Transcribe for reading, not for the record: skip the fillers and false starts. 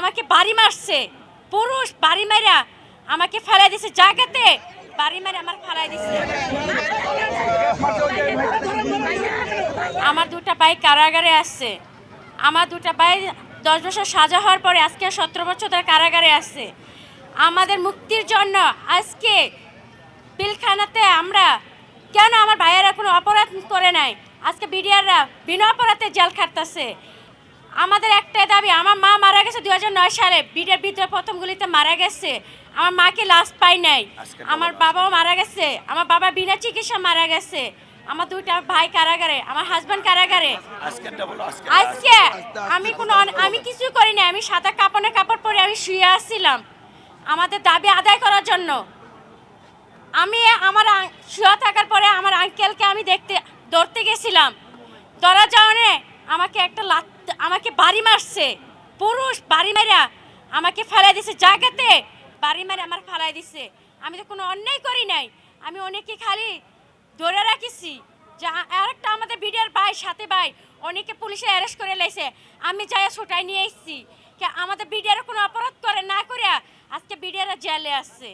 আমাকে বাড়ি মারছে, পুরুষ বাড়ি মারা আমাকে ফেলাই দিছে, জায়গাতে বাড়ি মারে আমার ফেলাই দিছে। আমার দুটা ভাই কারাগারে আসছে, আমার দুটা ভাই 10 বছর সাজা হওয়ার পরে আজকে 17 বছর ধরে কারাগারে আসছে। আমাদের মুক্তির জন্য আজকে পিলখানাতে আমরা কেন, আমার ভাইয়েরা কোনো অপরাধ করে নাই, আজকে বিডিআররা বিনা অপরাধে জেল খাটতেছে। আমাদের একটাই দাবি, আমার মা মারা গেছে 2009 সালে, বিডিআর বিদ্রোহ প্রথম গুলিতে মারা গেছে। আমার মাকে লাশ পাই নাই, আমার বাবাও মারা গেছে, আমার বাবা বিনা চিকিৎসা মারা গেছে। আমার দুইটা ভাই কারাগারে, আমার হাজবেন্ড কারাগারে। আজকে আমি কিছু করি না, আমি সাদা কাপড় পরে আমি শুয়ে আসছিলাম আমাদের দাবি আদায় করার জন্য। আমি আমার শুয়ে থাকার পরে আমার আঙ্কেলকে আমি ধরতে গেছিলাম, ধরা যাওয়ানে আমাকে বাড়ি মারছে, পুরুষ বাড়ি মারা আমাকে ফেলাই দিছে, জায়গাতে বাড়ি মারে আমার ফেলাই দিছে। আমি তো কোনো অন্যায় করি নাই, আমি অনেকে খালি ধরে রাখিছি। যা আরেকটা আমাদের বিডিআর ভাই, সাথে ভাই, অনেকে পুলিশে অ্যারেস্ট করে লাইছে, আমি যাই ছুটাই নিয়ে এসেছি। আমাদের বিডিআর কোনো অপরাধ করে না করে আজকে বিডিআর জেলে আসছে।